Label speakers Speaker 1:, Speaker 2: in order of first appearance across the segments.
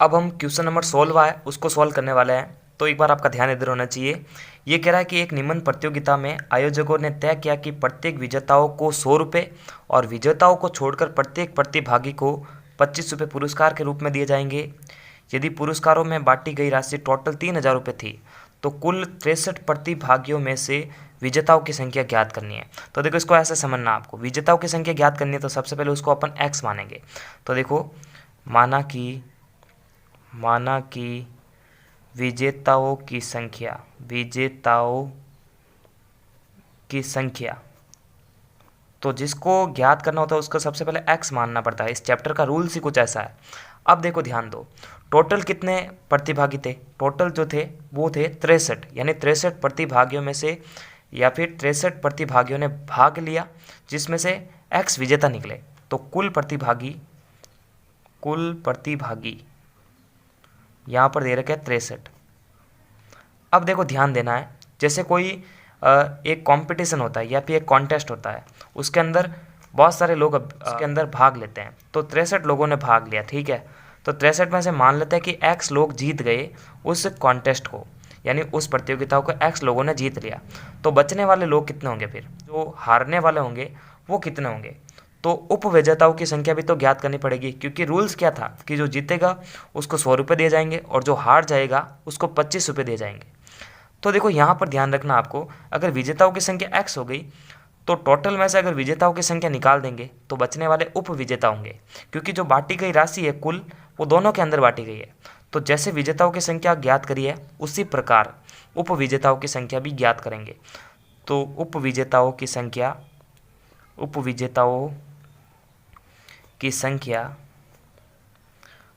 Speaker 1: अब हम question number 16 है उसको सॉल्व करने वाले हैं। तो एक बार आपका ध्यान इधर होना चाहिए। ये कह रहा है कि एक निम्न प्रतियोगिता में आयोजकों ने तय किया कि प्रत्येक विजेताओं को 100 रुपये और विजेताओं को छोड़कर प्रत्येक प्रतिभागी को 25 रुपये पुरस्कार के रूप में दिए जाएंगे। यदि पुरस्कारों में बांटी गई राशि टोटल 3000 रुपये थी तो कुल 63 प्रतिभागियों में से विजेताओं की संख्या ज्ञात करनी है। तो देखो इसको ऐसे समझना, आपको विजेताओं की संख्या ज्ञात करनी है तो सबसे पहले उसको अपन x मानेंगे। तो देखो माना कि विजेताओं की संख्या तो जिसको ज्ञात करना होता है उसको सबसे पहले x मानना पड़ता है। इस चैप्टर का रूल्स ही कुछ ऐसा है। अब देखो ध्यान दो, टोटल कितने प्रतिभागी थे? टोटल जो थे वो थे 63, यानी 63 प्रतिभागियों में से या फिर 63 प्रतिभागियों ने भाग लिया जिसमें से x विजेता निकले। तो कुल प्रतिभागी यहाँ पर दे रखे 63। अब देखो ध्यान देना है, जैसे कोई एक कंपटीशन होता है या फिर एक कॉन्टेस्ट होता है, उसके अंदर बहुत सारे लोग उसके अंदर भाग लेते हैं। तो 63 लोगों ने भाग लिया, ठीक है। तो 63 में से मान लेते हैं कि x लोग जीत गए उस कॉन्टेस्ट को, यानी उस प्रतियोगिता को x लोगों ने जीत लिया। तो बचने वाले लोग कितने होंगे? फिर जो हारने वाले होंगे वो कितने होंगे? तो उपविजेताओं की संख्या भी तो ज्ञात करनी पड़ेगी, क्योंकि रूल्स क्या था कि जो जीतेगा उसको 100 रुपये दिए जाएंगे और जो हार जाएगा उसको 25 रुपये दिए जाएंगे। तो देखो यहाँ पर ध्यान रखना आपको, अगर विजेताओं की संख्या x हो गई तो टोटल में से अगर विजेताओं की संख्या निकाल देंगे तो बचने वाले उपविजेता होंगे, क्योंकि जो बांटी गई राशि है कुल वो दोनों के अंदर बांटी गई है। तो जैसे विजेताओं की संख्या ज्ञात करी है उसी प्रकार उपविजेताओं की संख्या भी ज्ञात करेंगे। तो उपविजेताओं की संख्या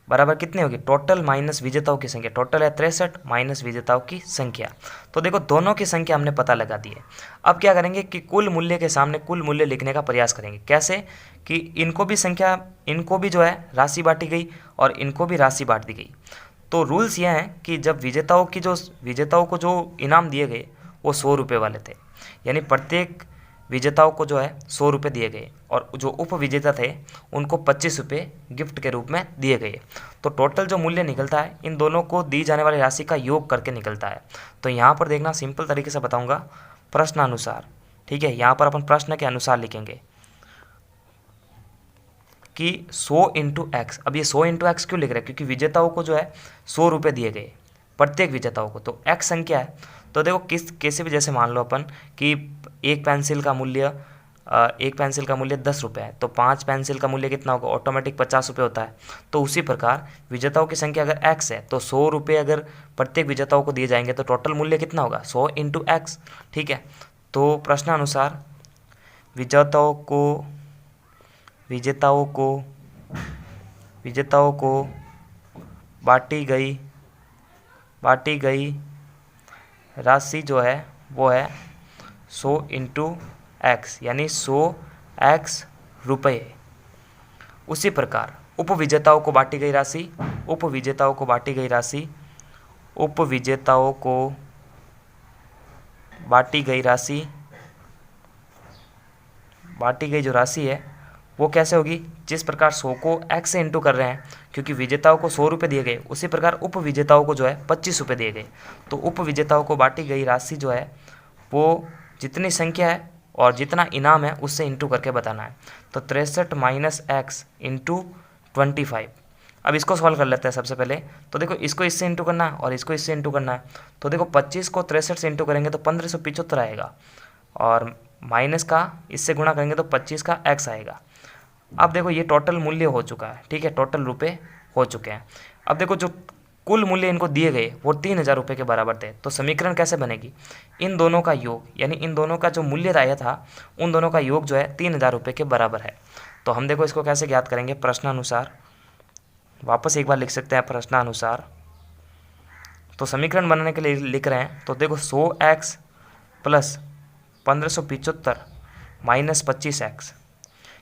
Speaker 1: बराबर कितनी होगी? टोटल माइनस विजेताओं की संख्या। टोटल है 63 माइनस विजेताओं की संख्या। तो देखो दोनों की संख्या हमने पता लगा दी है। अब क्या करेंगे कि कुल मूल्य के सामने कुल मूल्य लिखने का प्रयास करेंगे। कैसे? कि इनको भी जो है राशि बांटी गई और इनको भी राशि बांट दी गई। तो रूल्स ये हैं कि जब विजेताओं को जो इनाम दिए गए वो 100 रुपये वाले थे, यानी प्रत्येक विजेताओं को जो है 100 रुपये दिए गए और जो उपविजेता थे उनको 25 रुपये गिफ्ट के रूप में दिए गए। तो टोटल जो मूल्य निकलता है इन दोनों को दी जाने वाली राशि का योग करके निकलता है। तो यहाँ पर देखना, सिंपल तरीके से बताऊंगा, प्रश्नानुसार, ठीक है। यहाँ पर अपन प्रश्न के अनुसार लिखेंगे कि 100 इंटू एक्स। अब ये 100 इंटू एक्स क्यों लिख रहे हैं? क्योंकि विजेताओं को जो है 100 रुपये दिए गए प्रत्येक विजेताओं को, तो एक्स संख्या है। तो देखो कैसे भी, जैसे मान लो अपन कि एक पेंसिल का मूल्य 10 रुपये है, तो 5 पेंसिल का मूल्य कितना होगा? ऑटोमेटिक 50 रुपये होता है। तो उसी प्रकार विजेताओं की संख्या अगर x है तो 100 रुपये अगर प्रत्येक विजेताओं को दिए जाएंगे तो टोटल मूल्य कितना होगा? 100 इंटू एक्स, ठीक है। तो प्रश्नानुसार विजेताओं को बांटी गई राशि जो है वो है 100 इंटू एक्स, यानी 100x रुपये। उसी प्रकार उपविजेताओं को बांटी गई जो राशि है वो कैसे होगी? जिस प्रकार 100 को x से इंटू कर रहे हैं, क्योंकि विजेताओं को 100 रुपये दिए गए, उसी प्रकार उपविजेताओं को जो है 25 रुपये दिए गए। तो उपविजेताओं को बांटी गई राशि जो है वो जितनी संख्या है और जितना इनाम है उससे इंटू करके बताना है। तो 63 माइनस एक्स इंटू 25। अब इसको सॉल्व कर लेते हैं सबसे पहले। तो देखो इसको इससे इंटू करना है और इसको इससे इंटू करना है। तो देखो 25 को 63 से इंटू करेंगे तो 1575 आएगा और माइनस का इससे गुणा करेंगे तो 25 का x आएगा। अब देखो ये टोटल मूल्य हो चुका है, ठीक है, टोटल रुपये हो चुके हैं। अब देखो जो कुल मूल्य इनको दिए गए वो 3000 रुपये के बराबर थे। तो समीकरण कैसे बनेगी? इन दोनों का योग, यानी इन दोनों का जो मूल्य आया था उन दोनों का योग जो है 3000 रुपये के बराबर है। तो हम देखो इसको कैसे ज्ञात करेंगे? प्रश्नानुसार, वापस एक बार लिख सकते हैं प्रश्नानुसार। तो समीकरण बनाने के लिए लिख रहे हैं, तो देखो 100x प्लस 1575 माइनस 25x।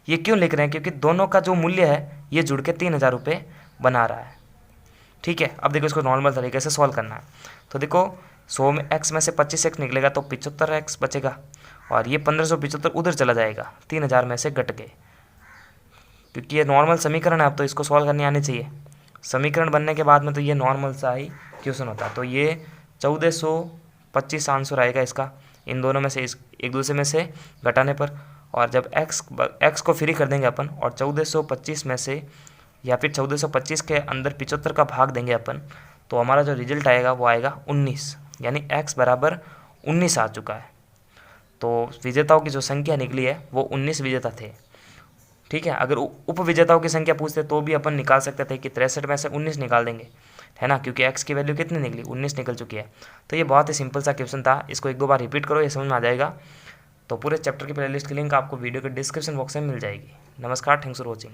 Speaker 1: ये क्यों लिख रहे हैं? क्योंकि दोनों का जो मूल्य है ये जुड़ के 3000 रुपये बना रहा है, ठीक है। अब देखो इसको नॉर्मल तरीके से सॉल्व करना है। तो देखो 100 में x में से 25x निकलेगा तो 75x बचेगा और ये 1575 उधर चला जाएगा 3000 में से घट के, क्योंकि ये नॉर्मल समीकरण है। अब तो इसको सॉल्व करनी आनी चाहिए। समीकरण बनने के बाद में तो ये नॉर्मल सा ही क्वेश्चन होता है। तो ये 1425 आंसर आएगा इसका, इन दोनों में से एक दूसरे में से घटाने पर। और जब x को फ्री कर देंगे अपन और 1425 में से या फिर 1425 के अंदर 75 का भाग देंगे अपन, तो हमारा जो रिजल्ट आएगा वो आएगा 19, यानी x बराबर 19 आ चुका है। तो विजेताओं की जो संख्या निकली है वो 19 विजेता थे। ठीक है, अगर उप विजेताओं की संख्या पूछते तो भी अपन निकाल सकते थे कि 63 में से 19 निकाल देंगे, है ना, क्योंकि x की वैल्यू कितनी निकली, 19 निकल चुकी है। तो ये बहुत ही सिंपल सा क्वेश्चन था, इसको एक दो बार रिपीट करो, ये समझ में आ जाएगा। तो पूरे चैप्टर की प्लेलिस्ट की लिंक आपको वीडियो के डिस्क्रिप्शन बॉक्स में मिल जाएगी। नमस्कार, थैंक्स फॉर वॉचिंग।